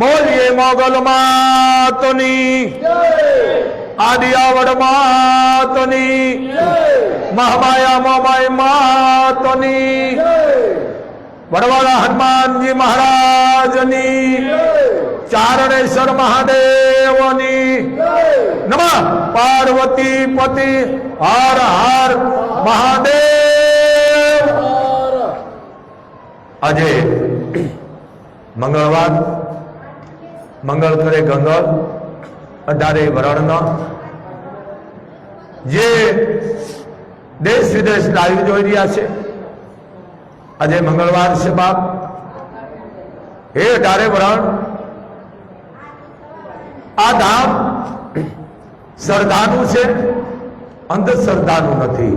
બોલીએ મોગલ માતની આદિયાવડ માતની મહામાયા મોમાઈ માતની વડવાળા હનુમાનજી મહારાજની ચારણેશ્વર મહાદેવની નમઃ પાર્વતી પતિ હર હર મહાદેવ। આજે મંગળવાર મંગળ કરે ગંગળ 18 વરણના જે દેશ વિદેશ લાઈવ જોઈ રહ્યા છે આજે મંગળવાર છે બાપ હે 18 વરણ આ ધામ શ્રદ્ધાનું છે અંધશ્રદ્ધાનું નથી।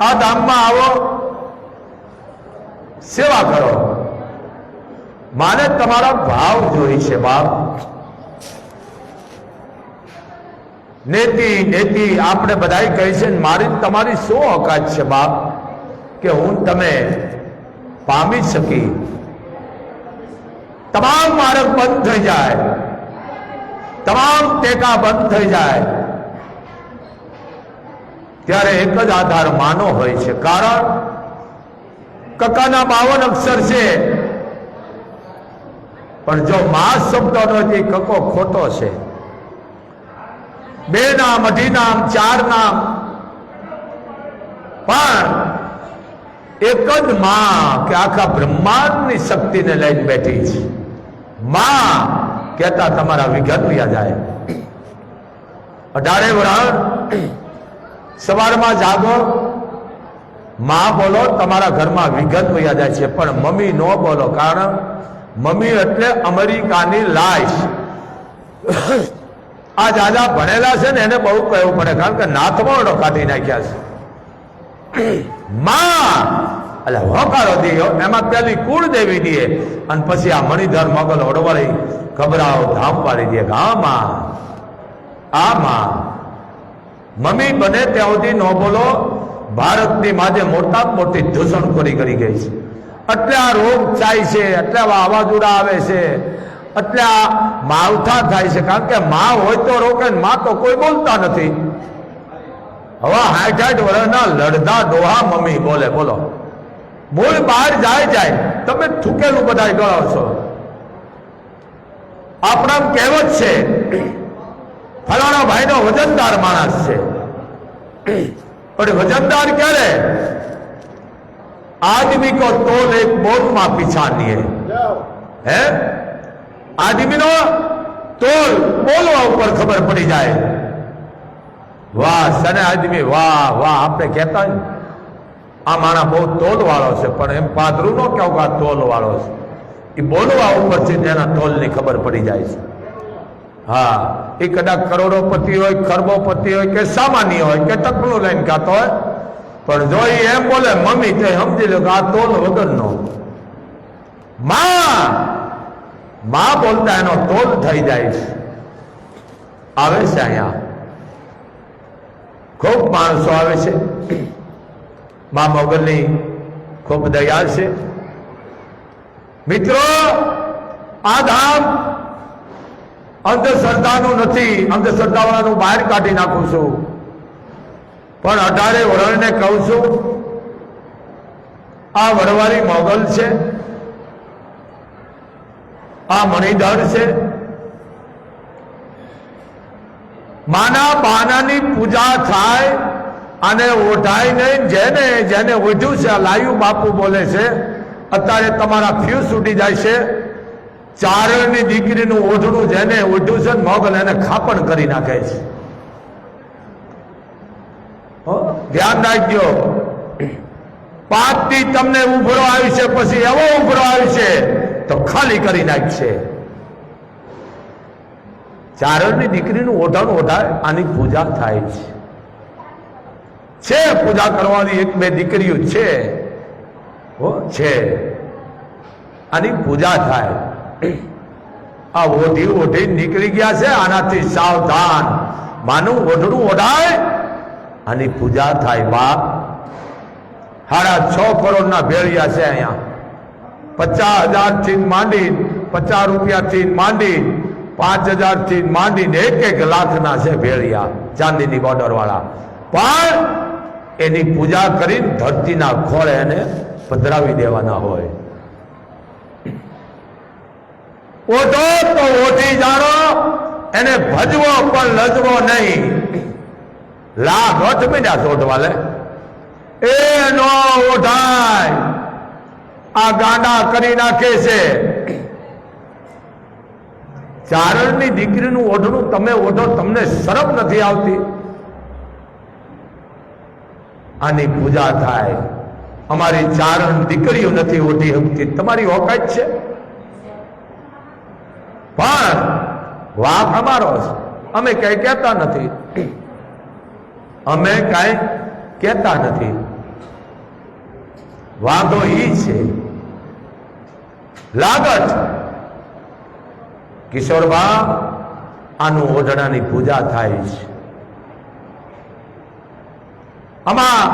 આ ધામમાં આવો સેવા કરો માને તમારા ભાવ જોઈ છે બાપ। નેતિ નેતિ આપણે બધાય કહે છે મારી તમારી શું ઓકાત છે બાપ કે હું તમે પામી શકી। તમામ માર્ગ બંધ થઈ જાય તમામ ટેકા બંધ થઈ જાય ત્યારે એક જ આધાર માનો હોય છે। કારણ કકાના 52 અક્ષર છે પણ જો મા શબ્દ નથી કકો ખોટો છે। 2 નામ 2 નામ 4 નામ પણ એક જ માં કે આખા બ્રહ્માંડની શક્તિને લઈને બેઠી છે। માં કહેતા તમારા વિઘન વ્યા જાય। 18 વરણ સવારમાં જાગો માં બોલો તમારા ઘરમાં વિઘન વ્યા જાય છે પણ મમ્મી નો બોલો કારણ મમ્મી એટલે અમેરિકાની લાશ। આ જાજા ભણેલા છે ને એને બહુ કહેવું પડે કારણ કે નાથવાડો કાઢી નાખ્યા છે। માં એટલે હોકારો દીયો એમાં પેલી કુળ દેવી દે અને પછી આ મણિધર મોગલ ઓડવાળી ખબરાઓ ધામ પાડી દે કે આ માં મમ્મી બને ત્યાં સુધી ન બોલો। ભારતની માજે મોટામાં મોટી ધૂષણખોરી કરી ગઈ છે એટલે આ રોગ થાય છે એટલે વાવાઝોડા આવે છે એટલે આ માવઠા થાય છે કારણ કે માં હોય તો રોકે માં તો કોઈ બોલતા નથી। હવે 60 વર્ષના લડધા ડોહા મમ્મી બોલે બોલો મૂળ બહાર જાય તમે થૂકેલું બધા ગળો છો। આપણા કહેવત છે ફલાણા ભાઈનો વજનદાર માણસ છે પણ વજનદાર ક્યારે आदमी को तोल एक बोल मां पीछा नहीं है आदमी नो तोल बोलवा ऊपर खबर पड़ी जाए। वाह सने आदमी वाह वाह आपने कहता है आ माना बहुत तोल वालों से पर एम पादरू नो क्या होगा तोल वालों से ये बोलवा ऊपर से तेना तोल नहीं खबर पड़ी जाए। हाँ ये कदा करोड़ोपति हो खरबोपति हो के सामान्य हो के टकलू लाइन गातो है पर जो एम बोले मम्मी तो समझी लो कि आ तोल वगर नो मां बोलता है तोल थई जाए। आवे से अहियां खूब माणसों आवे से मां मोगलनी खूब दयाल से। मित्रों आ धाम अंधश्रद्धाનું નથી અંધશ્રદ્ધાવાળાનું બહાર કાઢી નાખું છું પણ 18 વરણને કહું છું આ વરવાળી મોગલ છે આ મણિધર છે માના બાનાની પૂજા થાય અને ઓઢાય નહીં જેને જેને ઓઢ્યું છે લાયુ બાપુ બોલે છે અત્યારે તમારા ફ્યુઝ ઉડી જાય છે। ચારણની દીકરીનું ઓઢણું જેને ઓઢ્યું છે મોગલ એને ખાપણ કરી નાખે છે। ધ્યાન રાખજો પાપથી તમને ઉભરો આવી છે પછી એવો ઉભરો આવી છે તો ખાલી કરી નાખશે। ચારણની દીકરીનું ઓઢણ ઓઢાય આની પૂજા થાય છે પૂજા કરવાની 1-2 દીકરીઓ છે આની પૂજા થાય। આ ઓઢી નીકળી ગયા છે આનાથી સાવધાન માનું ઓઢણું ઓઢાય આની પૂજા થાય। બાપ 6.5 કરોડના ભેળિયા છે અહીંયા 50,000 થી માંડી 50 રૂપિયાથી માંડી 5000 થી માંડીને 1 લાખના છે ભેળિયા ચાંદીની બોર્ડર વાળા, પણ એની પૂજા કરીને ધરતીના ખોળે એને પધરાવી દેવાના હોય. ઓઢો તો ઓઢી જાણો, એને ભજવો પણ લજવો નહીં. લાખ 8 મહિના શોધવા લે એ નો ઓઢાય, આ ગાંડા કરી નાખે છે. ચારણની દીકરીનું ઓઢણું તમે ઓઢો, તમને શરમ નથી આવતી? આની પૂજા થાય. અમારી ચારણ દીકરીઓ નથી ઓઢી શકતી, તમારી ઓકાત છે? પણ વાંક અમારો છે, અમે કઈ કહેતા નથી, અમે કઈ કહેતા નથી. વાંધો ઈ છે લાગત. કિશોરબા, આનું ઓઢણાની પૂજા થાય છે. આમાં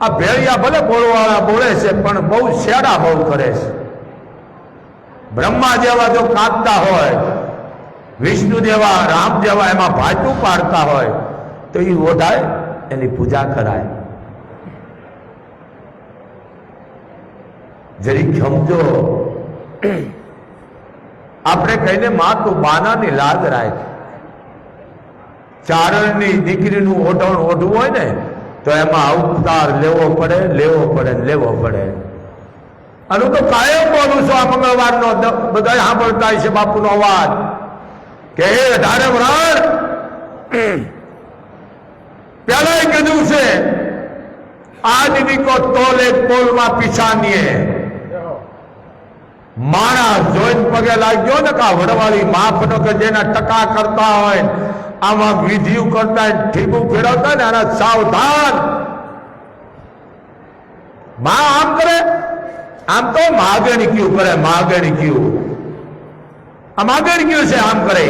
આ ભેળિયા ભલે બોલવાળા બોલે છે, પણ બહુ શેડા બહુ કરે છે. બ્રહ્મા જેવા જો કાંદતા હોય, વિષ્ણુ જેવા, રામ જેવા એમાં ભાટું પાડતા હોય તો એ ઓઢાય, એની પૂજા કરાય. જરી સમજો. આપણે કહીને માં તું બાનાની લાજ રાખ. ચારણની દીકરીનું ઓઢણ ઓઢવું હોય ને તો એમાં અવતાર લેવો પડે, લેવો પડે, લેવો પડે. અને હું તો કાયમ બોલું છું, આ મંગળવારનો બધા સાંભળતા છે બાપુનો અવાજ કે હે 18 વરાળ પેલા કીધું છે આદમી કો તોલે પોલમાં પીછાનીએ. માણસ જોઈને પગે લાગ્યો ને કા વડવાળી માફ ન કે જેના ટકા કરતા હોય, આમાં વિધિયું કરતા ઠીબું ફેરવતા ને આના સાવધાન. માં આમ કરે, આમ તો માગણી ક્યું કરે, માગણી ક્યું, આ માગણી ક્યું છે, આમ કરે.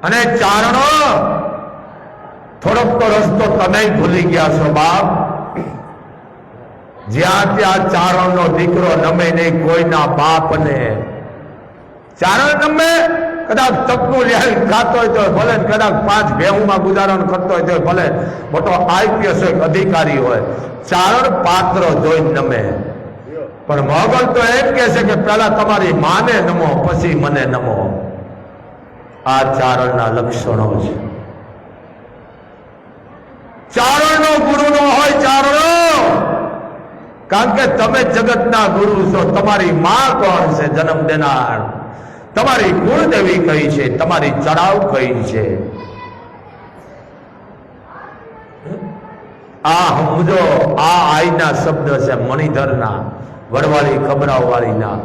અને ચારણો થોડોક તો રસ્તો તમે ભૂલી ગયા છો બાપ. જ્યાં ત્યાં ચારણનો દીકરો નમે નહીં કોઈના બાપને. ચારણ નમે કદાચ તકનું લ્યાલ ખાતો હોય તો ભલે, કદાચ 5 ભેહુમાં ગુજારણ કરતો હોય તો ભલે, મોટો આઈપીએસ હોય, અધિકારી હોય, ચારણ પાત્ર જોઈને નમે. પણ મોગલ તો એમ કે છે કે પહેલા તમારી માને નમો, પછી મને નમો. આ ચારણના લક્ષણો છે. ચારણનો ગુરુ નો હોય ચારણો, કારણ કે તમે જગતના ગુરુ છો. તમારી માં કોણ છે જન્મ દેનાર? તમારી કુળદેવી કઈ છે? તમારી ચડાવ કઈ છે? આ સમજો. આ આઈના શબ્દ છે મણિધરના, વડવાળી ખબરાવ વાળીના.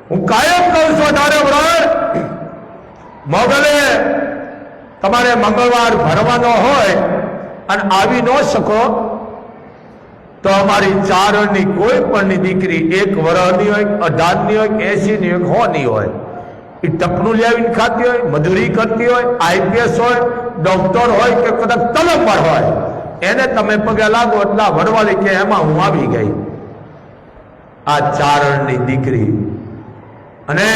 હું કાયમ કહું છું 18 વરાળ મોગલે તમારે મંગળવાર ભરવાનો હોય અને આવી ન શકો તો અમારી ચારણની કોઈ પણની દીકરી 1 વર્ષની હોય, 18ની હોય, 80ની હોય, 100ની હોય, એ ટપનું લાવીને ખાતી હોય, મજૂરી કરતી હોય, આઈપીએસ હોય, ડોક્ટર હોય કે કદાચ તલબદાર હોય, એને તમે પગે લાગો એટલા વડવાળી કે એમાં હું આવી ગઈ. આ ચારણની દીકરી. અને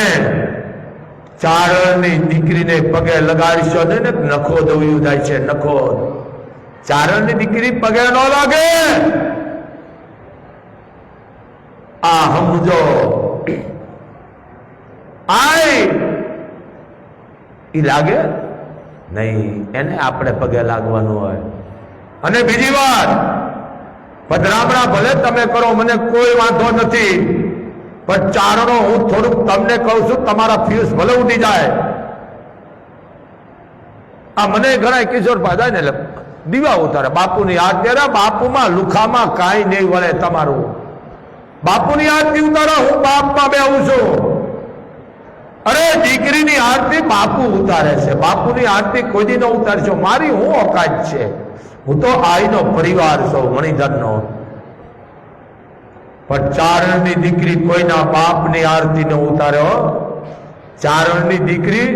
ચારણની દીકરીને પગે લગાડશો ને નખો દોડ્યું જાય છે, નખો. ચારણની દીકરી પગે ન લાગે. આ સમજો. આય ઈ લાગે નહીં, એને આપણે પગે લાગવાનું હોય. અને બીજી વાત, પધરામણા ભલે તમે કરો, મને કોઈ વાંધો નથી, પણ ચારણો હું થોડુંક તમને કહું છું, તમારા ફ્યુઝ ભલે ઉડી જાય. આ મને ઘણા કિશોર ભાઈ ને દીવા ઉતારે, બાપુની આરતી. બાપુમાં લુખામાં કાંઈ નહીં વળે તમારું. બાપુની આરતી ઉતારો, હું બાપમાં બેહું છું. અરે દીકરીની આરતી બાપુ ઉતારે છે, બાપુની આરતી કોઈ દી ન ઉતારશો. મારી હું ઓકાત છે? હું તો આઈનો પરિવાર છું, મણિધરનો. પણ ચારણની દીકરી કોઈના બાપની આરતી ન ઉતારે. ચારણની દીકરી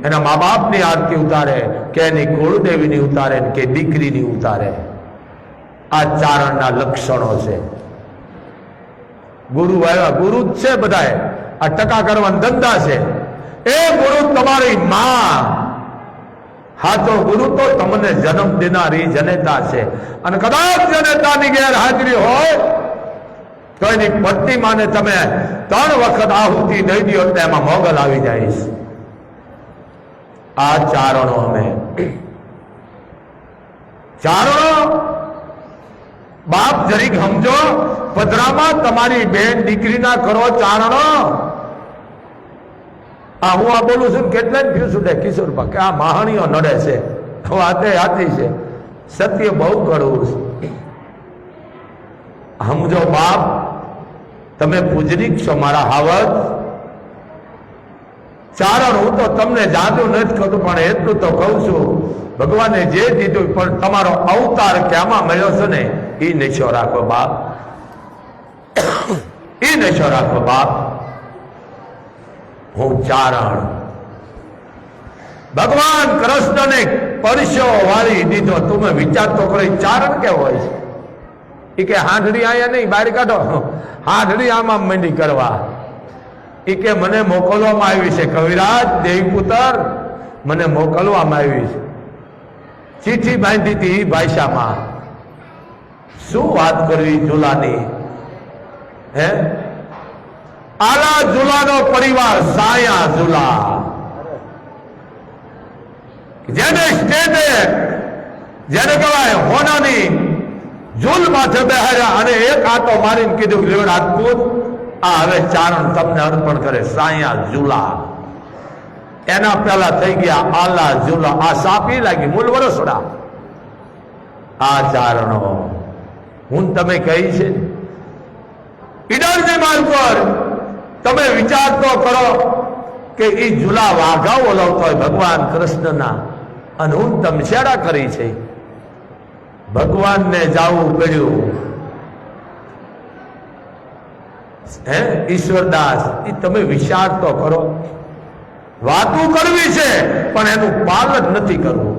એના મા બાપની આરતી ઉતારે, કે એની કુળદેવીની ઉતારે, કે દીકરીની ઉતારે. આ ચારણના લક્ષણો છે. ગુરુ આવ્યા, ગુરુ જ છે બધાએ, આ ટકા કરવાના ધંધા છે. એ ગુરુ તમારી માં, હા તો ગુરુ તો તમને જન્મ દેનારી જનેતા છે. અને કદાચ જનેતાની ગેરહાજરી હોય તો એની પ્રતિમાને તમે 3 વખત આહુતિ દઈ દો એટલે એમાં મોગલ આવી જાય છે. આ ચારણો અમે ચારણો બાપ જરીક સમજો, પધરામાં તમારી બેન દીકરીના કરો ચારણો. આ હું આ બોલું છું કેટલા જ ફ્યુઝ ઉડે કિશોરબા કે આ મહાણીઓ નડે છે, વાતે હાથી છે, સત્ય બહુ કડવું છે. સમજો બાપ, તમે પૂજનીક છો મારા હાવજ ચારણ. હું તો તમને જાદુ નથી કરતું, પણ એટલું તો કહું છું, ભગવાને જે દીધું પણ તમારો અવતાર ક્યાંમાં મળ્યો છે ને એ નશો રાખો બાપ, એ નશો રાખો બાપ. હું ચારણ, ભગવાન કૃષ્ણને પરસ્યો વાળી દીધો. તમે વિચાર તો કરો ચારણ કેવો હોય છે? એ કે હાંડડી આયા નહીં, બહાર કાઢો, હાંડડી આમાં મંડી કરવા. એ કે મને મોકલવામાં આવી છે કવિરાજ દેવીપુત્ર, મને મોકલવામાં આવી છે. ચીઠી બાંધી હતી ભાષામાં. શું વાત કરવી ઝુલાની? હે, આલા ઝુલાનો પરિવાર સાયા ઝુલા, જેને સ્ટેટે જેને કહેવાય હોનાની ઝૂલ માથે બેહાર્યા અને એક આટો મારીને કીધું લેવ રાજપૂત આ હવે ચારણ તમને અર્પણ કરે સાયા ઝુલા. એના પહેલા થઈ ગયા આલા ઝુલા. આ સાપી લાગી મૂળ વરસડા. આ ચારણો હું તમે કહી છે ઈડરની માલ પર તમે વિચાર તો કરો કે એ ઝુલા વાઘા ઓલવતો હોય ભગવાન કૃષ્ણના, અને હું તમસેડા કરી છે. ભગવાનને જાવું પડ્યું. હે ઈશ્વરદાસ, એ તમે વિચાર તો કરો. વાતું કરવી છે પણ એનું પાલન નથી કરવું.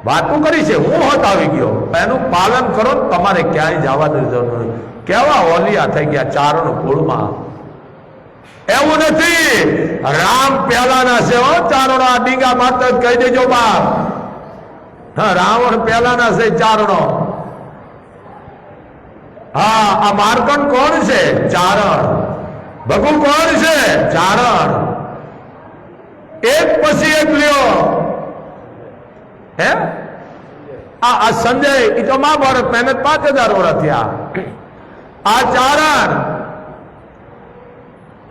વાતું કરી છે, હું હોત આવી ગયો, એનું પાલન કરો. તમારે ક્યાંય જવાની જરૂર નથી. કેવા ઓલિયા થઈ ગયા ચારણ કુળમાં. એવું નથી, રામ પહેલાના છે હો ચારણો. આ ડીંગા માત્ર કહી દેજો બાપ. હા, રાવણ પહેલાના છે ચારણો. હા, આ માર્કંડ કોણ છે? ચારણ. ભગુ કોણ છે? ચારણ. એક પછી એક લ્યો. હે, આ સંજય એ તો મહાભારત મહેનત 5000 વર્ષ થયા. આ ચારણ.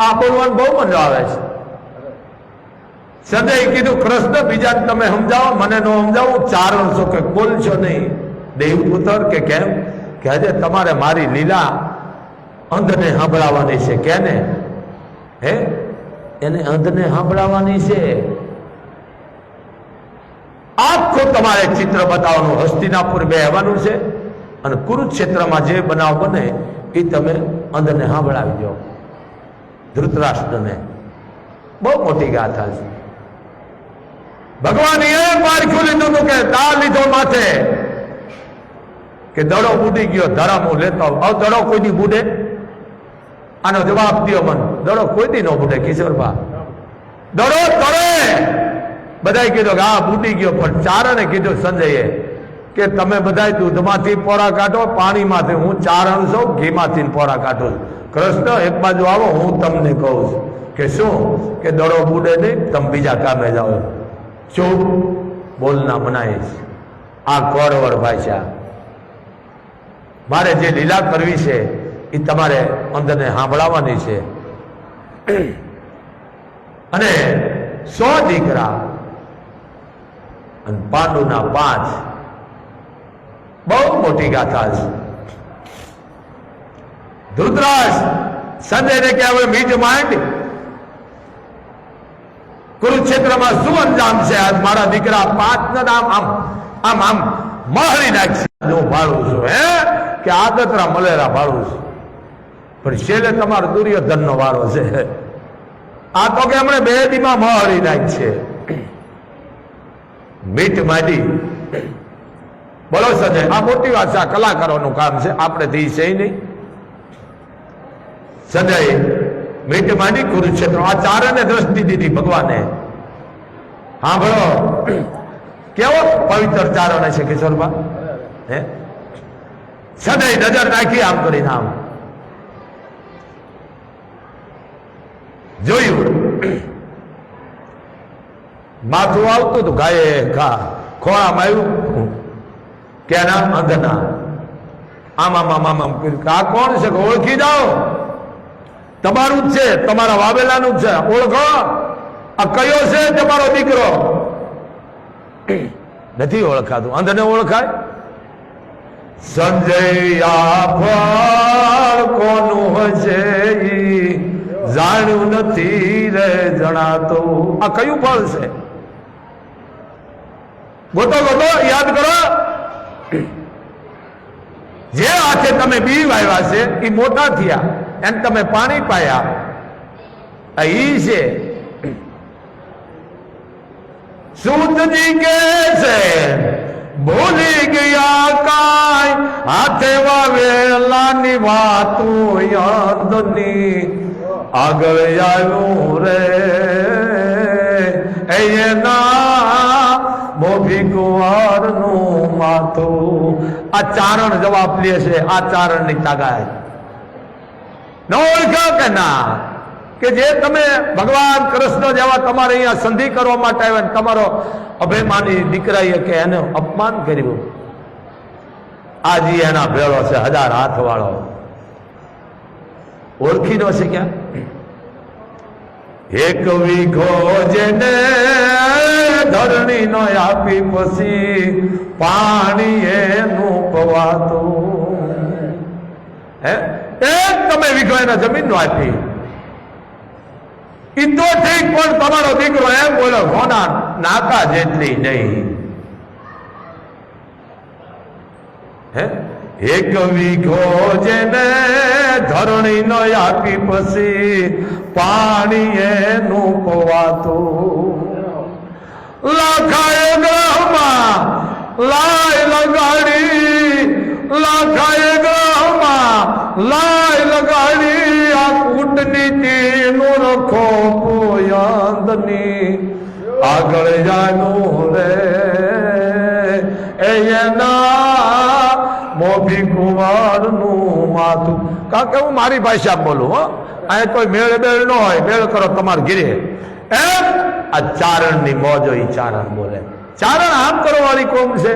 આ બોલવાનું બહુ મજા આવે છે. સંજય કીધું કૃષ્ણ બીજા તમે સમજાવો, મને ન સમજાવો. ચારણ છો કે બોલશો નહીં. દેવપુત્ર કે કેમ? કે હજે તમારે મારી લીલા અંધને સાંભળાવવાની છે. કેને? હે, એને અંધને સાંભળાવવાની છે. આખું તમારે ચિત્ર બતાવવાનું. હસ્તિનાપુર બેહવાનું છે અને કુરુક્ષેત્રમાં જે બનાવ બને એ તમે અંધને સાંભળાવી દો. ધૃતરાષ્ટ્રને બહુ મોટી ગાથા છે. ભગવાન એ પારખ્યું લીધું હતું કે દા લીધો માથે કે દડો બુડી ગયો, ધરામ હું લેતો. હવે દડો કોઈ દી બુડે? આનો જવાબ દો મને. દડો કોઈ દી ન બુડે કિશોરભા. દડો તળે. બધાએ કીધું કે હા બુડી ગયો, પણ ચારણે કીધું સંજયે કે તમે બધા દૂધમાંથી પોરા કાઢો, પાણીમાંથી. હું ચારણ છું, ઘીમાંથી પોરા કાઢું. કૃષ્ણ એક બાજુ આવો, હું તમને કહું છું કે શું કે દડો બુડે નહીં, તમે બીજા કામે જાઓ. ચૂપ બોલના મનાય છે. આ કોરવર ભાષા. મારે જે લીલા કરવી છે એ તમારે અંદરને સાંભળાવવાની છે. અને 100 દીકરા અને પાંડુના 5. બહુ મોટી ગાથા છે. ધૃતરાષ્ટ્ર સંજયને કે હવે મીટ માંડ. કુરુક્ષેત્રમાં શું અંજામ છે? આજ મારા દીકરા 5 ના નામ આમ આમ આમ મારી નાખશે. હું ભાળું છું હે કે આદતરા મલેરા ભાળું છું, પણ છેલ્લે તમારો દુર્યોધન નો વારો છે. આ તો કે હમણે 2 દીમાં મારી નાખશે. મીટ માંડી. બોલો સંજય, આ મોટી વાત છે. આ કલાકારોનું કામ છે, આપણે થી છે નહીં. સદાય મીટ માંડી કુરુક્ષેત્ર આ ચારને દ્રષ્ટિ દીધી ભગવાને. હા ભલો કેવો પવિત્ર ચારણ છે કિશોરબા. હે સદાય નજર નાખી આમ કરીને આમ જોયું. માથું આવતું હતું ગાયે ખોળામાં આવ્યું કે અંધના આમ આમ આમ આમ આ કોણ છે ઓળખી જાઓ, તમારું જ છે, તમારા વાવેલાનું જ છે, ઓળખો આ કયો છે તમારો દીકરો. નથી ઓળખાતું, અંધને ઓળખાય. સંજય ફળ કોનું હશે જાણ્યું નથી રે જણાતું. આ કયું ફળ છે? ગોતો ગોતો યાદ કરો. જે હાથે તમે બી વાવ્યા છે એ મોટા થયા, એને તમે પાણી પાયા, ઈ છે. સૂતજી કે છે ભૂલી ગયા કાય હાથે વાવેલાની વાતું યાદની આગળ આવ્યું રે એના મોભી કુંવરનું માથું. આ ચારણ જવાબ લે છે. આ ચારણ ની તાકાત ન ઓળખ્યો કે ના કે જે તમે ભગવાન કૃષ્ણ જેવા તમારે અહીંયા સંધિ કરવા માટે આવ્યા, તમારો અભિમાની દીકરાએ કે એને અપમાન કર્યું. આજી એના ભેળો છે 1000 હાથ વાળો. ઓળખી ન છે ક્યાં? એક વીઘો જેને ધરણી નો આપી પછી પાણી એનું પવાતું. હે એક તમે વીઘો એના જમીન નો આપી, ઈ તો ઠીક, પણ તમારો દીકરો એમ બોલો કોના નાકા જેટલી નહીં. હે એક વીઘો જેને ધરણી નો આપી પછી પાણી એનું પવાતું. લાખાએ ગ્રહમાં લાય લગાડી, લાખાએ ગ્રહમાં લાય લગાડી, આ કૂટનીતિ નો રખો પોયાંદની આગળ જાનું રે એના મોભી કુંવર નું માથું. કારણ કે હું મારી ભાષા બોલું હો, અહીંયા કોઈ મેળ બેળ ન હોય, મેળ કરો તમારે ઘીરે. એમ આ ચારણ ની મોજ હોય, ચારણ બોલે. ચારણ આમ કરો વાળી કોમ છે,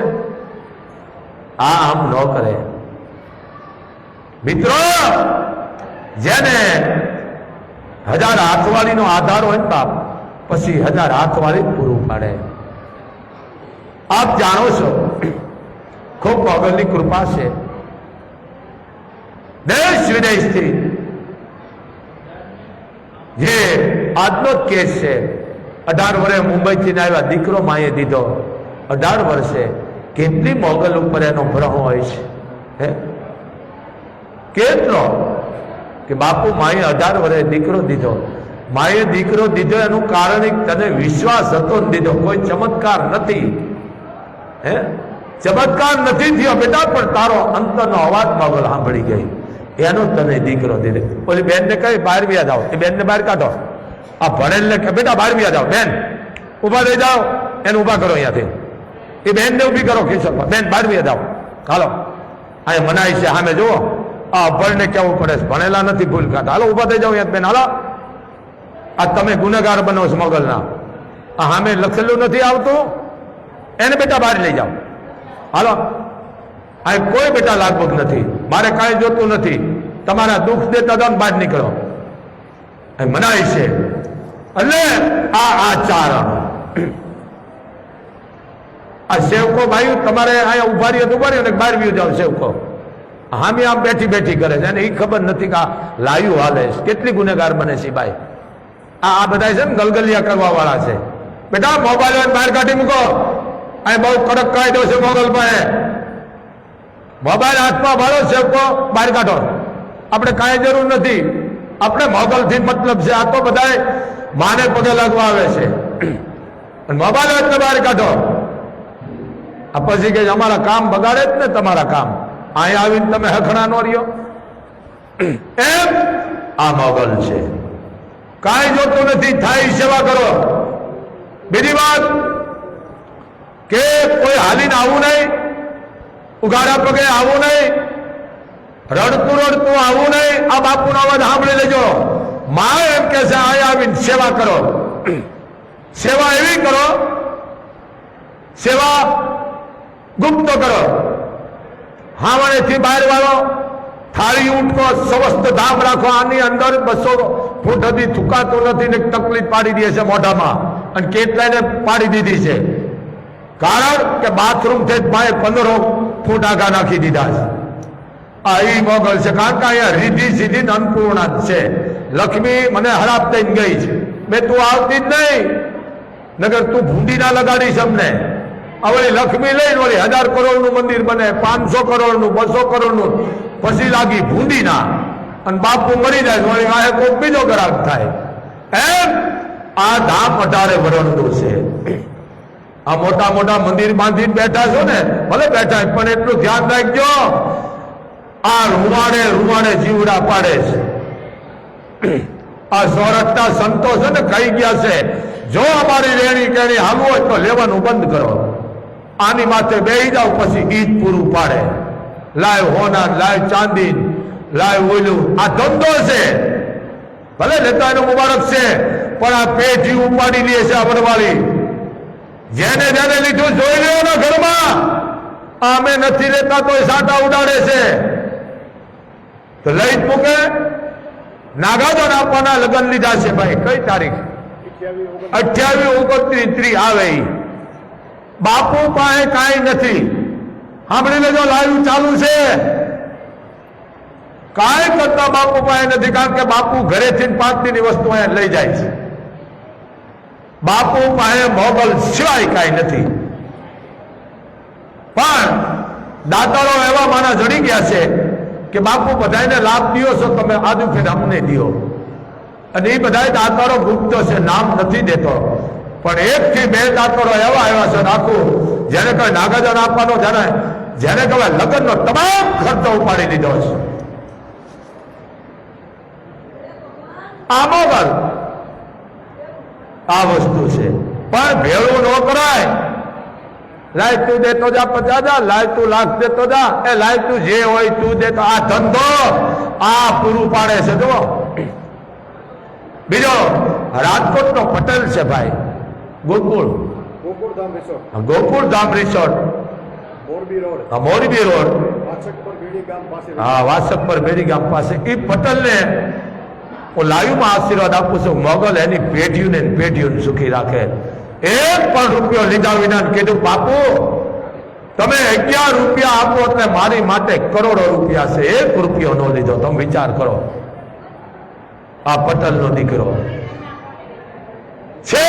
આ આમ ન કરે. મિત્રો જેને 1000 હાથવાળી નો આધાર હોય ને બાપ, પછી 1000 હાથવાળી પૂરું પાડે. આપ જાણો છો ખૂબ ભગવાનની કૃપા છે. દેશ વિદેશથી જે આજનો જ કેસ છે, 18 વર્ષે મુંબઈ થી આવ્યા, દીકરો માએ દીધો. 18 વર્ષે કેટલી મોગલ ઉપર એનો ભ્રમ હોય છે. હે કેટલો કે બાપુ માએ 18 વર્ષે દીકરો દીધો. માએ દીકરો દીધો એનું કારણ તને વિશ્વાસ હતો ને દીધો, કોઈ ચમત્કાર નથી. હે ચમત્કાર નથી થયો બેટા, પણ તારો અંતરનો અવાજ મોગલ સાંભળી ગઈ, એનો તને દીકરો દીધો. ઓલી બેન ને કઈ બહાર વ્યા જાઓ, એ બેન ને બહાર કાઢો. આ ભણેલ ને કે બેટા બહાર વ્યા જાઓ, બેન ઉભા થઈ જાઓ, એને ઉભા કરો અહીંયાથી. એ બેન ને ઉભી કરો, કિશોરમાં બેન બહાર વ્યા જાઓ, હાલો અહીંયા મનાય છે સામે જુઓ. આ અભણ ને કેવું પડે છે, ભણેલા નથી ભૂલ કાઢા, હાલો ઉભા થઈ જાઓ અહીંયા બેન, હાલો. આ તમે ગુનેગાર બનો છો મોગલના, આ સામે લખેલું નથી આવતું, એને બેટા બહાર લઈ જાઓ, હાલો. આ કોઈ બેટા લાગવગ નથી, મારે કાંઈ જોતું નથી, તમારા દુઃખ દેતા જાઓ, બહાર નીકળો, મનાય છે. એટલે આ ચારણ આ સેવકો ભાઈ તમારે અહીંયા ઉભા રહ્યો ઉભા રહ્યો ને બહાર વ્યુ જાઓ. સેવકો હામી આમ બેઠી બેઠી કરે છે, અને એ ખબર નથી કે આ લાયું હાલે છે, કેટલી ગુનેગાર બને છે ભાઈ. આ બધા છે ને ગલગલિયા કરવા વાળા છે. બેટા મોબાઈલ બહાર કાઢી મૂકો, અહીં બહુ કડક કાયદો છે મોગલ પાસે. મોબાઈલ હાથમાં વાળો સેવકો બહાર કાઢો, આપણે કાંઈ જરૂર નથી, આપણે મોગલ થી મતલબ છે. આ તો બધા માને પગે લાગવા આવે છે, મોબાઈલ હાથને બહાર કાઢો. આ પછી કે અમારા કામ બગાડે જ ને તમારા કામ, અહીંયા આવીને તમે હખણા નો રહ્યો. એમ આ મોગલ છે. કાંઈ જોતું નથી, થાય સેવા કરો. બીજી વાત કે કોઈ હાલીને આવું નહીં, ઉઘાડા પગે આવું નહીં, રડતું રડતું આવું નહીં. આ બાપુનો અવાજ સાંભળી લેજો. માં એમ કે છે આ આવીને સેવા કરો. સેવા એવી કરો, સેવા ગુપ્ત કરો. હાવણેથી બહાર વાળો, થાળી ઉઠકો, સમસ્ત ધામ રાખો. આની અંદર 200 ફૂટ સુધી થૂકાતું નથી ને તકલીફ પાડી દે છે મોઢામાં, અને કેટલાયને પાડી દીધી છે. કારણ કે બાથરૂમ થી 15 ફૂટ આગા નાખી દીધા છે. આ ઈ મોગલ છે. કારણ કે અહીંયા રીધી સીધી અન્નપૂર્ણા છે. લક્ષ્મી મને હરાપ થઈને ગઈ છે. મેં તું આવતી જ નહીં, નગર તું ભૂંડી ના લગાડીશ અમને. હવે લક્ષ્મી લઈને વળી 1000 કરોડનું મંદિર બને, 500 કરોડનું, 200 કરોડનું, પછી લાગી ભૂંડી ના, અને બાપુ મરી જાય વળી વાહે કોઈ બીજો ગ્રાહક થાય. એમ આ ધામ 18 વર્ષનું છે. આ મોટા મોટા મંદિર બાંધીને બેઠા છો ને, ભલે બેઠા, પણ એટલું ધ્યાન રાખજો, આ રૂવાડે રૂવાડે જીવડા પાડે છે. આ સોરઠના સંતો છે ને કહી ગયા છે, જો અમારી રેણી કેણી હાલવું હોય તો લેવાનું બંધ કરો. આની માથે બેહી જાવ, પછી ઈદ પૂરું પાડે. લાય હોના, લાય ચાંદી, લાય ઓલું. આ ધંધો છે. ભલે લેતા એનું મુબારક છે, પણ આ પેઢી ઉપાડી લે છે આ વડવાળી. જેને જેને લીધું જોઈ લ્યો ને ઘરમાં. અમે નથી લેતા તો સાટા ઉડાડે છે. તો લઈ જ મૂકે. નાગાજન આપવાના લગ્ન લીધા છે ભાઈ. કઈ તારીખ? 28, 29, 30 આવે. બાપુ પાસે કાંઈ નથી. સાંભળી લેજો, લાઈવ ચાલુ છે. કાંઈ કરતા બાપુ પાસે નથી. કારણ કે બાપુ ઘરેથી 5 દિનની વસ્તુ અહીંયા લઈ જાય છે. બાપુ પાસે મોગલ સિવાય કાંઈ નથી. પણ દાતારો એવા માના જડી ગયા છે કે બાપુ બધાને લાભ દો છો તમે, આજુ ફેર અમને દો. અને એ બધા દાતારો ગુપ્ત છે, નામ નથી દેતો. પણ 1 થી 2 દાતારો એવા આવ્યા છે આખું, જેને કઈ નાગાજન આપવાનો, જેને કહેવાય લગ્નનો તમામ ખર્ચો ઉપાડી લીધો છે. આ મોગલ આ વસ્તુ છે. પણ ભેળું ન કરાય. લાય તું દેતો જા 50,000, લાય તું લાખ દેતો જા, એ લાય તું જે હોય તું દેતો. આ ધંધો આ પૂરું પાડે છે. જુઓ, બીજો રાજકોટનો પટેલ છે ભાઈ, ગોકુળધામ રિસોર્ટ, મોરબી રોડ, હા, વાસકપર બેડી ગામ પાસે. એ પટેલને હું લાઈવમાં આશીર્વાદ આપું છું, મોગલ એની પેઢીઓને સુખી રાખે. 1 પણ રૂપિયો લીધા વિના કીધું, બાપુ તમે 11 રૂપિયા આપો એટલે મારી માટે કરોડો રૂપિયા છે. 1 રૂપિયો ન લીધો. તમે વિચાર કરો. આ પટેલનો દીકરો છે.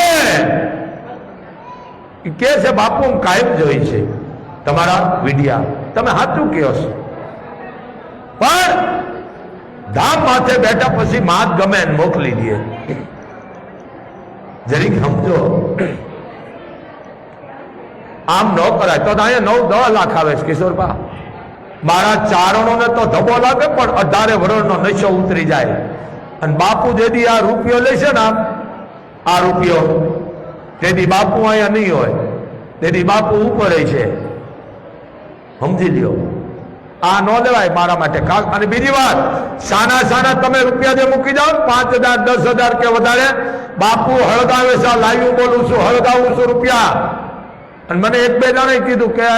કે છે બાપુ હું કાયમ જોઈ છે તમારા વિડિયા, તમે સાચું કહો છો. પણ ધામ માથે બેઠા પછી માત ગમે એને મોકલી દે. જરીક સમજો. આમ ન કરાય. તો અહીંયા 9-10 લાખ આવે છે કિશોરભા. મારા ચારણોને તો ધબો લાગે, પણ 18 વર્ષનો નશો ઉતરી જાય. અને બાપુ જેથી આ રૂપિયો લેશે ને, આ રૂપિયો તેથી બાપુ અહીંયા નહીં હોય, તેથી બાપુ ઉપર છે. સમજી લ્યો. આ ન લેવાય મારા માટે. અને બીજી વાત, સાના તમે રૂપિયા જે મૂકી જાઓ 5,000, 10,000 કે વધારે, બાપુ હળગાવે છે. લાઈવ બોલું છું, હળગાવું છું રૂપિયા. અને મને 1-2 જણે કીધું કે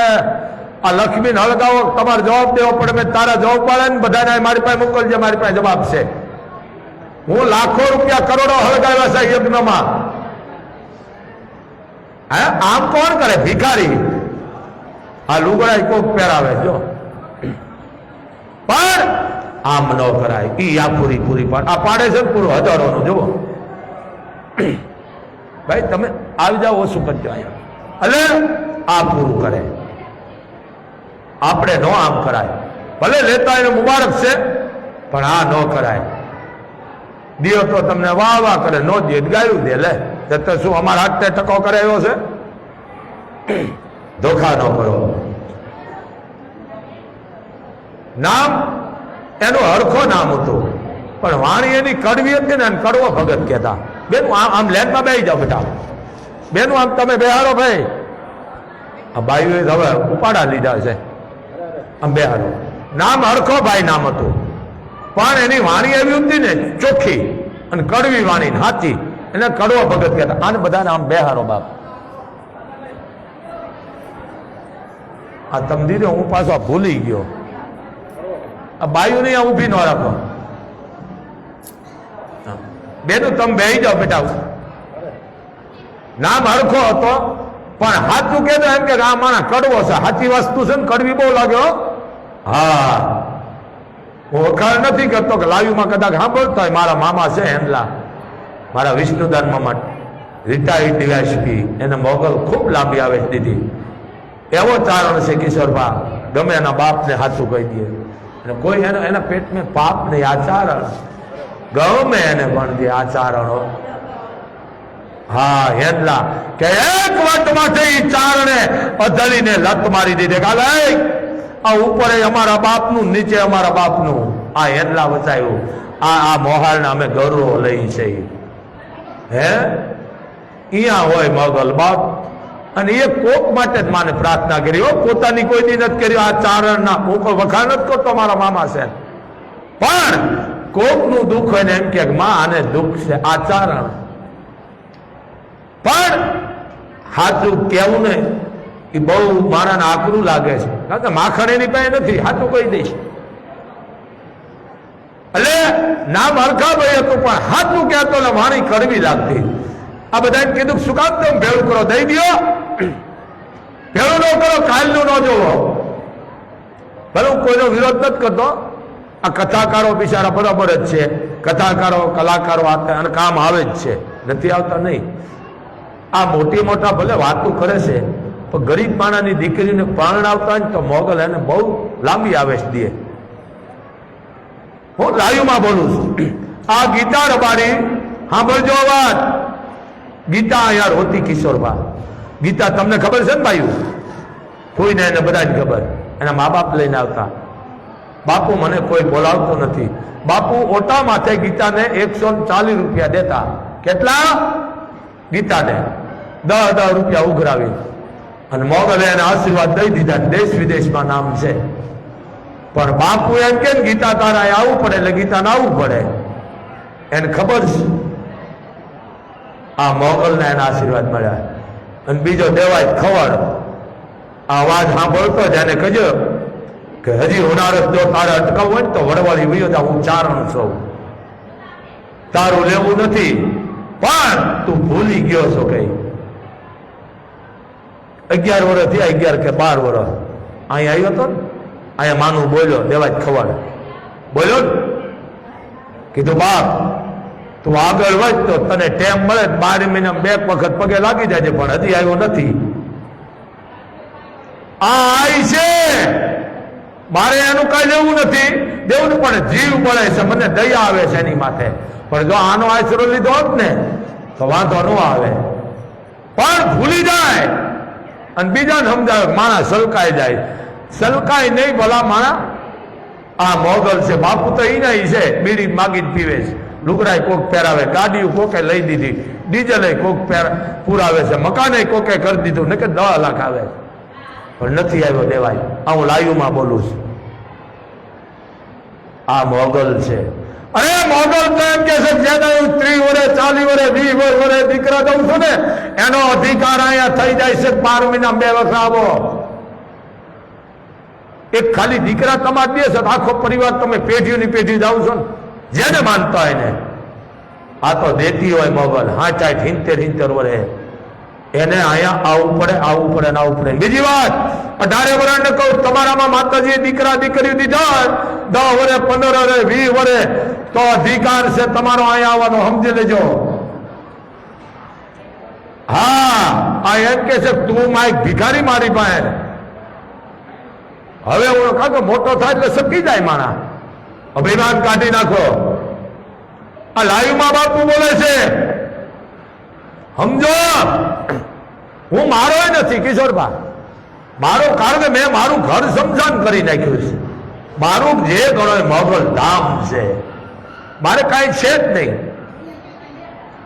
આ લક્ષ્મીને હળગાવો, તમારે જવાબ દેવો પડે. મેં તારા જવાબ પાડે ને બધાને મારી પાસે મોકલજે, મારી પાસે જવાબ છે. હું લાખો રૂપિયા, કરોડો હળગાવ્યા છે યજ્ઞમાં. હે, આમ કોણ કરે? ભિખારી. આ લુગડા કોક પહેરાવે જો. પણ આમ ન કરાય. ઈ આ પૂરી પણ આ પાડે છે પૂરું હજારોનું. જુઓ ભાઈ, તમે આવી જાઓ, ઓછું કરજો અહીંયા. એટલે આ પૂરું કરે. આપણે નો આમ કરાય. ભલે લેતા એને મુબારક છે, પણ આ ન કરાય. દિયો તો તમને વાહ કરે, નો દે ગાયું દે. લે તો શું અમારા હાથ ટકો કરાયો છે? ધોખા ન કરો. નામ એનું હરખો નામ હતું. પણ વાણી એની કડવી હતી ને, કડવો ભગત કહેતા. બેનું આમ લેનમાં બેસી જાઓ બેટા, બેનું આમ તમે બેહાડો ભાઈ. આ બાઈઓએ હવે ઉપાડા લીધા છે, આમ બેહાડો. નામ હરખો ભાઈ નામ હતું, પણ એની વાણી એવી હતી ને ચોખ્ખી અને કડવી વાણી સાચી, એને કડવો ભગત કહેતા. આને બધાને આમ બેહારો બાપ. આ તમે દીધો, હું પાછો ભૂલી ગયો. આ બાયુ નહીં ઊભી ન રાખો. બેનું તમે બેસી જાઓ બેટા. નામ હરખો હતો પણ સાચું કહેતો એમ કે આ માણસ કડવો છે. સાચી વસ્તુ છે ને કડવી બહુ લાગ્યો. હા, હું વખાણ નથી કરતો કે લાઈવમાં કદાચ સાંભળતો હોય. મારા મામા છે હેન્ડલા, મારા વિષ્ણુદાન મામા, રિટાયર્ડ ડીવાયએસપી, એને મોગલ ખૂબ લાંબી આવે દીધી. એવો ચારણ છે કિશોરભા, ગમે એના બાપને સાચું કહી દે. અને કોઈ એના પેટમાં પાપ નહીં. આચારણ ગમે એને પણ દે આચારણો. હા, હેન્ડલા કે એક વાતમાં ચારણે અધડીને લત મારી દીધે. કાલે આ ઉપર અમારા બાપનું, નીચે અમારા બાપનું. આ હેન્ડલા વચાયું. આ મોહાળના અમે ગૌરવ લઈ છે. હે અહીંયા હોય મોગલ બાપ, અને એ કોક માટે જ માને પ્રાર્થના કરી હો, પોતાની કોઈ દી નથી કરી. આ ચારણના હું કોઈ વખાણ નથી કરતો, મારા મામા છે, પણ કોકનું દુઃખ હોય ને એમ કે માં આને દુઃખ છે. આ ચારણ પણ સાચું કેવું ને એ બહુ મારાને આકરું લાગે છે, કારણ કે માખણ એની પાસે નથી. સાચું કહી દઈશ એટલે નામ હરખા ભાઈ હતું, પણ સાચું કહેતો ને વાણી કડવી લાગતી. આ બધાને કીધું શું કામ તમે ભેળું કરો, દઈ દો. ભેળું ન કરો, કાલનું ન જોવો. ભલે હું કોઈનો વિરોધ નથી કરતો. આ કથાકારો બિચારા બરાબર જ છે. કથાકારો, કલાકારો અને કામ આવે જ છે, નથી આવતા નહીં. આ મોટી મોટા ભલે વાતો કરે છે, પણ ગરીબ માણાની દીકરીને પરણાવતા હોય ને તો મોગલ એને બહુ લાંબી આવેશ દે. હું લાઈવમાં બોલું છું. આ ગીતા રબારી સાંભળજો વાત. ગીતા યાર હોતી કિશોરભા. ગીતા તમને ખબર છે ને ભાઈ? કોઈને એને બધાને ખબર. એના મા બાપ લઈને આવતા. બાપુ મને કોઈ બોલાવતો નથી. બાપુ ઓટા માથે ગીતાને 140 રૂપિયા દેતા. કેટલા? ગીતાને 10 રૂપિયા ઉઘરાવી. અને મોગલે એને આશીર્વાદ દઈ દીધા. દેશ વિદેશમાં નામ છે. પણ બાપુ એમ કે ગીતા તારા આવવું પડે એટલે ગીતાને આવવું પડે. એને ખબર છે આ મોગલને એના આશીર્વાદ મળ્યા. અને બીજો દેવાય ખવડ. આ અવાજ સાંભળતો જ એને કહેજો કે હજી હોનારત જો તારે અટકાવવું હોય ને તો વડવાળી વયો જા, હું ચારણ છું, તારું લેવું નથી, પણ તું ભૂલી ગયો છો. કઈ 11 વર્ષ થયા, 11 કે 12 વર્ષ અહીંયા આવ્યો હતો ને, અહીંયા માનું બોલ્યો, દેવાય ખવડ બોલ્યો ને, કીધું બાપ તું આગળ વધ તો તને ટેમ મળે. 12 મહિના 2 વખત પગે લાગી જાય, પણ હજી આવ્યો નથી. આ આઈ છે, મારે એનું કઈ લેવું નથી, દેવું પણ જીવ બળે છે, મને દયા આવે છે એની માથે. પણ જો આનો આશરો લીધો હોત ને તો વાંધો ન આવે. પણ ભૂલી જાય અને બીજાને સમજાવે, માણસ સલકાઈ જાય. સલકાય નહીં ભલા માણા. આ મોગલ છે, બાપુ તો ઈ નહીં છે, બીડી માગીને પીવે છે, લુગડાય કોક પહેરાવે, ગાડીઓ કોકે લઈ દીધી, ડીઝલ કોક પુરાવે છે, મકાને કોકે કરી દીધું, ને કે 10 લાખ આવે પણ નથી આવ્યો દેવાય. આ હું લાઈવમાં બોલું છું. આ મોગલ છે. અરે મોગલ તો એમ કે છે જેને 30 વર્ષ 40 વર્ષ 20 વર્ષ દીકરા દઉં છું ને એનો અધિકાર અહીંયા થઈ જાય છે. 12 મહિના 2 વર્ષ આવો. એક ખાલી દીકરા તમારે દે છે, આખો પરિવાર તમે પેઢીઓની પેઢી જાઓ છો ને, જેને માનતા હોય ને. આ તો દેતી હોય મોગલ. 60 70 વર્ષે એને અહીંયા આવવું પડે, આવવું પડે ને આવવું પડે. બીજી વાત, 18 વર્ષને કહું તમારામાં માતાજીએ દીકરા દીકરી દીધા 10 વર્ષ 15 વર્ષ 20 વર્ષ તો અધિકાર છે તમારો અહીંયા આવવાનો, સમજી લેજો. હા, આ એમ કે છે તું માઇક ભિખારી મારી પાસે. હવે હું કાંકો મોટો થાય એટલે સકી જાય માણા, અભિમાન કાઢી નાખો. આ લાઈવમાં બાપુ બોલે છે, સમજો. હું મારો નથી કિશોરભા, મારું, કારણ કે મેં મારું ઘર સમજાન કરી નાખ્યું છે. મારું જે ગણો મોગલ ધામ છે. મારે કાંઈ છે જ નહીં,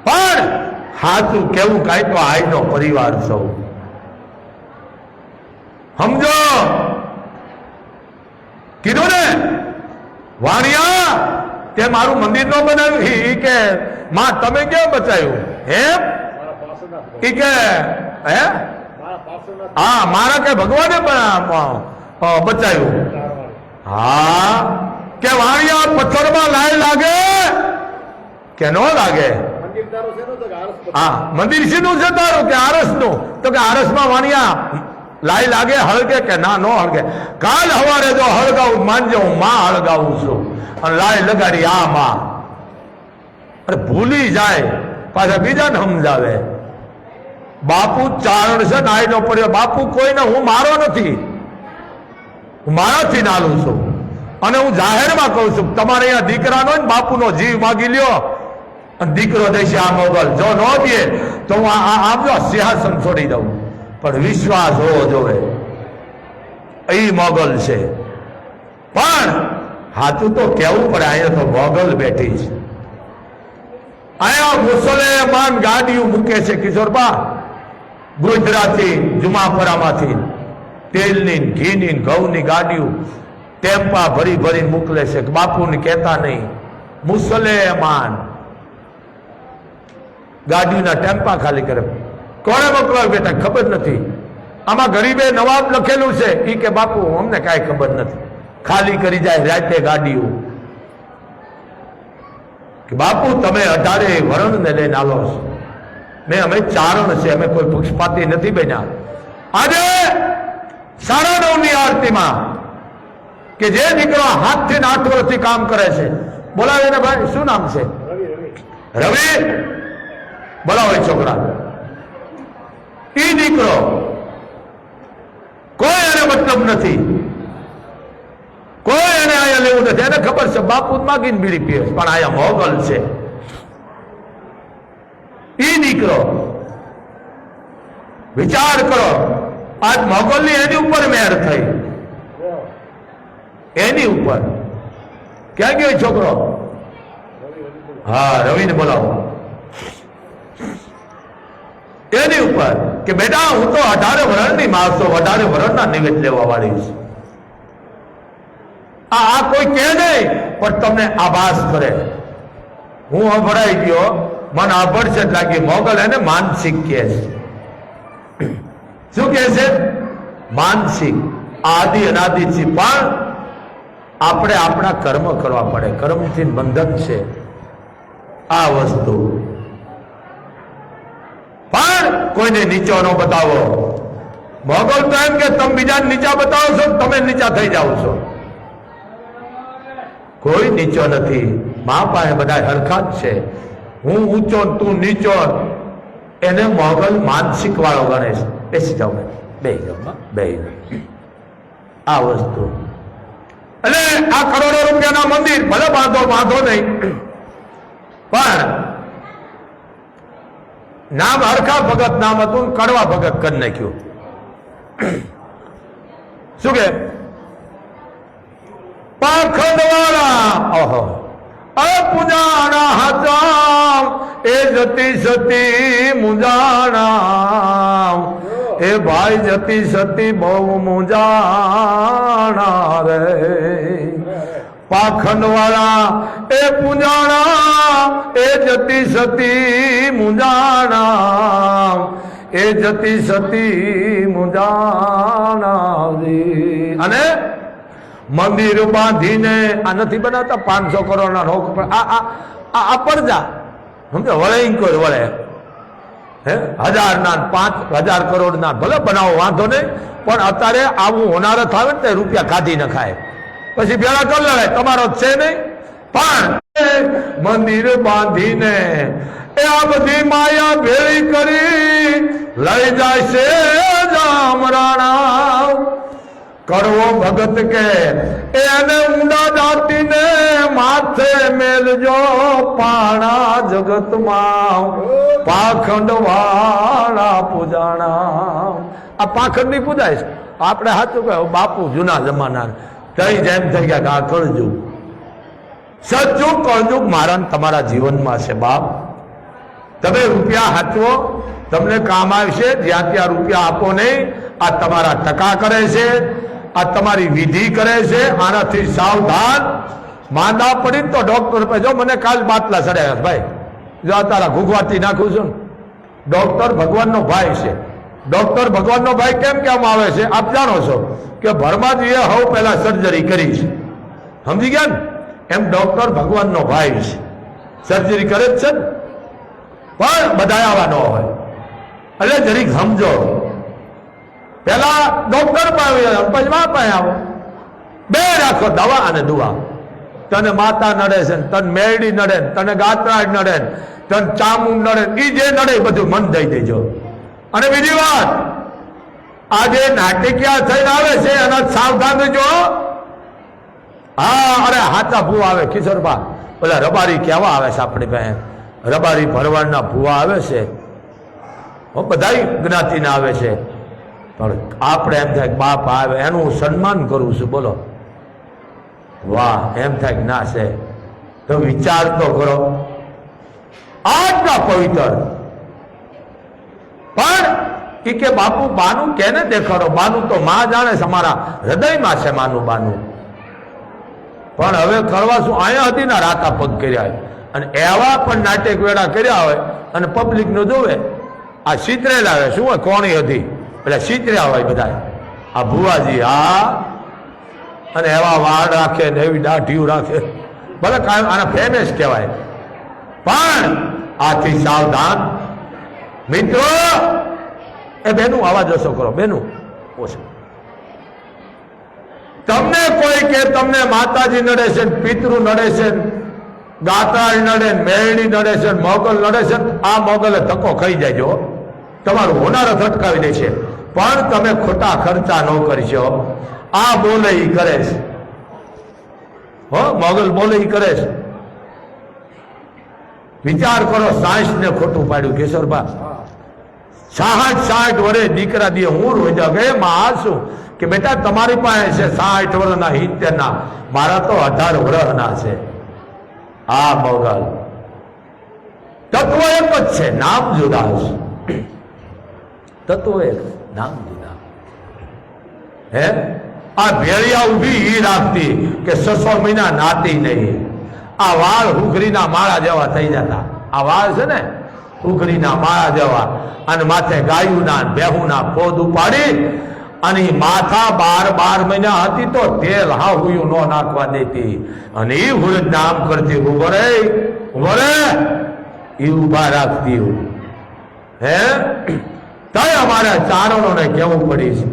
પણ હાથું કેવું કાંઈ તો આઈનો પરિવાર સૌ સમજો. કીધું ને વાણિયા તે મારું મંદિર નો બનાવ્યું કે માં તમે કેમ બચાવ્યું એમ ઈ કે હે હા મારા કે ભગવાને બચાવ્યું. હા કે વાણિયા પથ્થરમાં લાય લાગે કે ન લાગે? હા મંદિર શીનું છે તારું કે આરસ નું? તો કે આરસમાં વાણિયા લાઈ લાગે હળગે કે ના નો હળગે? કાલ હવારે જો હળગાવું માનજો હું માં હળગાવું છું અને લાઈ લગાડી આ માં. અરે ભૂલી જાય પાછા બીજાને સમજાવે. બાપુ ચારણ છે નાઈ નો પડ્યો. બાપુ કોઈને હું મારો નથી, હું મારાથી નાલું છું અને હું જાહેરમાં કહું છું તમારે અહીંયા દીકરાનો ને બાપુનો જીવ માગી લ્યો અને દીકરો દેશે આ મોગલ. જો ન દે તો હું આમ જો સિંહાસન છોડી દઉં. પણ વિશ્વાસ હોવો જોવે એ મોગલ છે. પણ હાથું તો કેવું પડે અહીંયા તો મોગલ બેઠી છે. અહીંયા મુસલમાન ગાડીઓ મૂકે છે કિશોરબા, ગુજરાતી જુમાપરામાંથી તેલની ઘીની ઘઉંની ગાડીઓ ટેમ્પા ભરી ભરી મોકલે છે. બાપુને કહેતા નહીં, મુસલમાન ગાડીઓના ટેમ્પા ખાલી કરે. કોણે મોકલાવ બેટા ખબર નથી. આમાં ગરીબે નવાબ લખેલું છે ઈ કે બાપુ અમને કાંઈ ખબર નથી, ખાલી કરી જાય રાતે ગાડીઓ. કે બાપુ તમે 18 વરણ ને લઈને આલો છો, મેં અમે ચારણ છે, અમે કોઈ પક્ષપાતી નથી બન્યા. આજે 9:30 ની આરતીમાં કે જે દીકરો હાથથી 8 વર્ષથી કામ કરે છે, બોલાવે ને ભાઈ શું નામ છે? રવિ. બોલાવો છોકરા. ઈ દીકરો કોઈ એને મતલબ નથી, કોઈ એને અહીંયા લેવું નથી. એને ખબર છે બાપુ માગીને બીડી પીએ, પણ અહીંયા મોગલ છે. ઈ દીકરો વિચાર કરો, આજ મોગલની એની ઉપર મહેર થઈ, એની ઉપર. ક્યાં ગયો છોકરો? હા રવિને બોલાવો. એની ઉપર કે બેટા હું તો 18 વર્ષની માણસો 18 વર્ષના નિવેદ લેવા વાળી છું. આ કોઈ કહે નહીં પણ તમને આભાસ કરે. હું અભરાઈ ગયો, મને અભર છે લાગી. મોગલ એને માનસિક કહે છે. શું કહે છે? માનસિક. આદિ અનાદિ છે, પણ આપણે આપણા કર્મ કરવા પડે. કર્મથી બંધન છે આ વસ્તુ. પણ કોઈને નીચો ન બતાવો. મોગલ તો એમ કે તમે બીજાને નીચા બતાવો છો, તમે નીચા થઈ જાઓ છો. કોઈ નીચો નથી. મા પાસે બધા હરખા જ છે. હું ઊંચો તું નીચો, એને મોગલ માનસિક વાળો ગણે છે. બેસી જાઓ, બે જાઓ, બે. આ વસ્તુ એટલે આ કરોડો રૂપિયાના મંદિર ભલે વાંધો નહીં, પણ નામ હરખા ભગત નામ હતું, કડવા ભગત કરી નાખ્યું. શું કે પાખંડવાળા ઓહો અપુજાણા હતા એ જતી સતી મુજાણા. એ ભાઈ જતી સતી બહુ મુજાણા રે. પાખંડવાળા એ પૂજાણા એ જતી સતી મુજાણા. એ જતી સતી મુજાણા. અને મંદિર બાંધીને આ નથી બનાવતા 500 કરોડના રોગ પર આ પડદા સમજો વળે કોઈ વળે હે 1000 5,000 કરોડના ભલે બનાવો વાંધો નહીં, પણ અત્યારે આવું હોનારત આવે ને રૂપિયા કાઢી ન ખાય, પછી ભેળા કરી લડાય. તમારો છે નહીં. પણ મંદિર બાંધીને એ આ બધી માયા ભેળી કરી લઈ જાય છે જામરાણા. કડવો ભગત કે એને ઊંડા જાતીને માથે મેલજો પાણા જગતમાં પાખંડ વાળા પૂજાણા. આ પાખંડ ની પૂજાય છે. આપણે સાચું કહે બાપુ જૂના જમાના થઈ જેમ થઈ ગયા આ કરજુ સજ્જુગ કળજુગ મારા ને તમારા જીવનમાં છે બાપ. તમે રૂપિયા હાચવો, તમને કામ આવશે. જ્યાં ત્યાં રૂપિયા આપો નહીં. આ તમારા ટકા કરે છે, આ તમારી વિધિ કરે છે. આનાથી સાવધાન. માંદા પડી તો ડોક્ટર પાસે જો મને કાલ બાટલા ચડાયા ભાઈ, જો આ તારા ઘૂઘવાથી નાખું છું. ડોક્ટર ભગવાનનો ભાઈ છે. ડોક્ટર ભગવાનનો ભાઈ કેમ કહેવામાં આવે છે આપ જાણો છો કે ભરમાજીએ હવ પહેલા સર્જરી કરી છે, સમજી ગયા ને? એમ ડોક્ટર ભગવાનનો ભાઈ છે, સર્જરી કરે જ છે ને. પણ બધા આવા ન હોય એટલે જરીક સમજો. પેલા ડોક્ટર પાસે આવો, બે રાખો દવા અને દુઆ. તને માતા નડે છે, તને મેરડી નડે, તને ગાત્રાજ નડે, તને ચામુંડ નડે, એ જે નડે બધું મન દઈ દેજો. અને બીજી વાત, આ જે નાટકીયા થઈને આવે છે એના સાવધાન રહેજો. હા, અરે હાથા ભૂવા આવે કિશોરબા, ઓલા રબારી કેવા આવે છે આપણી પાસે, રબારી ભરવાડના ભૂવા આવે છે, બધા જ્ઞાતિના આવે છે. પણ આપણે એમ થાય બાપ આવે એનું હું સન્માન કરું છું, બોલો વાહ, એમ થાય કે ના છે તો વિચાર તો કરો. આટલા પવિત્ર પણ કે બાપુ બાનું કેને દેખાડો? બાનું તો માં જાણે છે, અમારા હૃદયમાં છે માનું બાનું. પણ હવે કરવા શું? અહીંયા હતી ને રાતા પગ કર્યા હોય અને એવા પણ નાટક વેળા કર્યા હોય અને પબ્લિક નું જોવે. આ ચિતરેલા હોય શું હોય, કોણી હતી એટલે ચિતર્યા હોય બધા. આ ભુવાજી હા, અને એવા વાળ રાખે ને એવી દાઢીઓ રાખે, ભલે કાયમ આના ફેમેસ કહેવાય. પણ આથી સાવધાન મિત્રો. એ બેનું આવાજ ઓછો કરો, બેનું ઓછો. તમને કોઈ કે તમને માતાજી નડે છે, પિતૃ નડે છે, ગાતાળ નડે, મેરડી નડે છે, મોગલ નડે છે, આ મોગલે ધક્કો ખાઈ જાય, તમારું હોનારત અટકાવી દે છે. પણ તમે ખોટા ખર્ચા ન કરશો. આ બોલે ઈ કરે છે, હો મોગલ બોલે ઈ કરે છે. વિચાર કરો, સાયન્સ ને ખોટું પાડ્યું કિશોરબા. 60 વર્ષે દીકરા દે હું રોજા ગયે માં શું કે બેટા તમારી પાસે છે 60 વર્ષના 70 ના, મારા તો 18 વર્ષના છે. આ મોગલ તત્વ એક જ છે, નામ જુદા છે. તત્વ એક, નામ જુદા. હે આ ભેળિયા ઉભી ઈ રાખતી કે 600 મહિના નાતી નહીં. આ વાળ હુકરીના માળા જેવા થઈ જતા. આ વાળ છે ને હુકરીના માળા જેવા, અને માથે ગાયુના બેહુના પોદ ઉપાડી અને માથા 12 મહિના હતી તો તેલ હાહુયું ન નાખવા દેતી. અને એ હુરજ નામ કરતી ઉભો રે એ ઉભા રાખતી. હે તય અમારા ચારણોને કેવું પડી છે.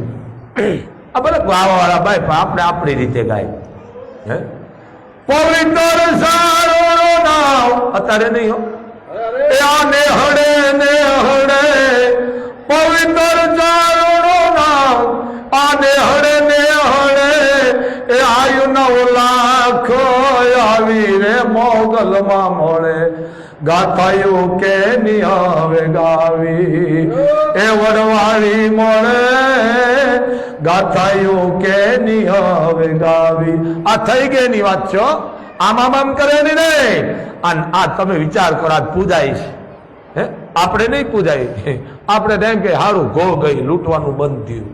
આ બધા ગાવા વાળા ભાઈ આપણે આપણી રીતે ગાય. હે પવિત્ર સારો નામ અત્યારે નહીં હો, ને હડે ને હડે પવિત્ર ચારણો નામ, આને હડે ને હડે એ આયુ 9 લાખ આવી રે મોગલ માં મળે. ગાથાયું કે નિહાવે ગાવી એ વડવાળી મળે, ગાથાયું કે નિહાવે ગાવી. આ થઈ ગઈ ની વાત છો, આમ કરે નહીં. આ તમે વિચાર કરો, આ પૂજાય છે. હે આપણે નહીં પૂજાય, આપણે એમ કે હારું ગો ગઈ, લૂંટવાનું બંધ થયું.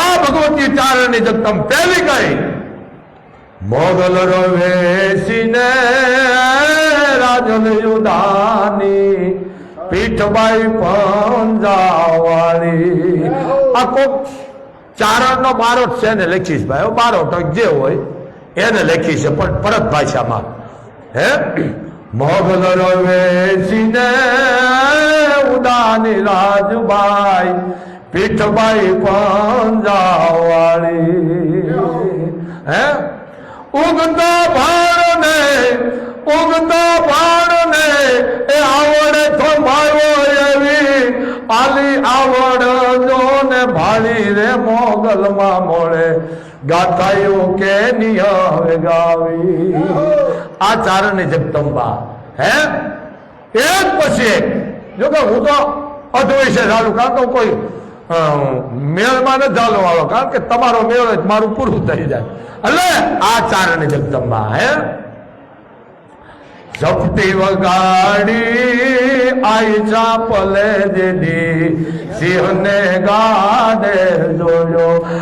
આ ભગવતી ચારણની જગતમ પહેલી ગઈ. મોગલ રવેશીને રાજન યુદાની પીઠબાઈ પંજાવાળી. આ કોક ચારણ નો બારોટ છે ને લખીશ ભાઈ, બારોટ જે હોય એને લખી છે પણ પરત ભાષામાં. હે મોગલ રવેશીને ઉદાની રાજભાઈ પીઠબાઈ પંજાવાળી. હે ઉગતા ભાણને એ આવડે તો મારો એવી આલી આવડ જો ને ભાળી રે મોગલ માં મળે. ગાથાયું કે નિહાવે ગાવી. આ ચારણની જગદંબા. હે એક પછી એક. જો કે હું તો અદ્વૈત ચાલુ, કારણ કે કોઈ મેળમાં ન ચાલુ વાળો, કારણ કે તમારો મેળ મારું પૂરું થઈ જાય. એટલે આ ચારણની જગદંબા. હે ઝપટી વગાડી આઈ ચાપલે દીદી સિંહને ગાડે જોયો